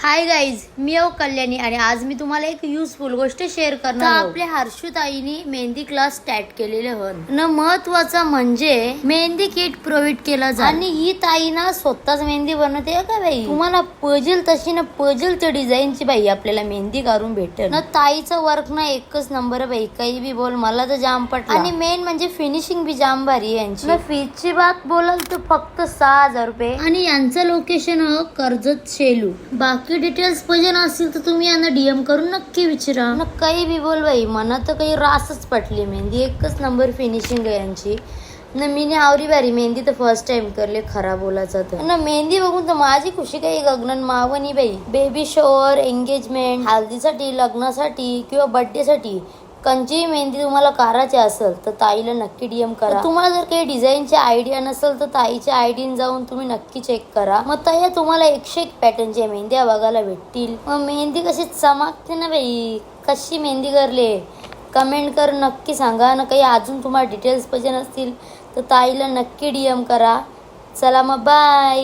Hi guys, मी कल्याणी आणि आज मी तुम्हाला एक युजफुल गोष्ट शेअर करणार आहे. आपल्या हर्षुताईनी मेहंदी क्लास स्टार्ट केलेले हन न महत्वाचा म्हणजे मेहंदी किट प्रोव्हाइड केला जात आणि ही ताई ना स्वतःच मेहंदी बनवते का बाई. तुम्हाला पजल तशी ना पजल त्या डिझाईनची बाई आपल्याला मेहंदी काढून भेटेल ना. ताईचं वर्क ना एकच नंबर बाई, काही बी बोल, मला तर जाम पटलं. आणि मेन म्हणजे फिनिशिंग बी जाम भारी आहे यांची. फीची बात बोलाल तर फक्त 6,000 रुपये आणि यांचं लोकेशन कर्जत शेलू. बाकी डिटेल्स पाहिजे असतील तर तुम्ही यांना डीएम करून नक्की विचारा ना. काही बी बोल बाई, मला तर काही रासच पटली. मेहंदी एकच नंबर फिनिशिंग आहे यांची ना. मी आवरी बारी मेहंदी तर फर्स्ट टाइम करले, खरा बोलायचा तर ना. मेहंदी बघून तर माझी खुशी काही गगनन मावनी बाई. बेबी शॉवर, एंगेजमेंट, हल्दीसाठी, लग्नासाठी किंवा बर्थडे साठी कंची मेहंदी तुम्हाला करायची असेल तर ताईला नक्की डीएम करा. तुम्हाला जर काही डिझाईनची आयडिया नसेल तर ताईच्या आयडीन जाऊन तुम्ही नक्की चेक करा. मग ताई तुम्हाला 101 पॅटर्नच्या मेहंद्या बघायला भेटतील. मग मेहंदी कशी चमकते ना बाई, कशी मेहंदी करले कमेंट कर नक्की सांगा ना. काही अजून तुम्हाला डिटेल्स पाहिजे नसतील तर ताईला नक्की डीएम करा. चला मग बाय.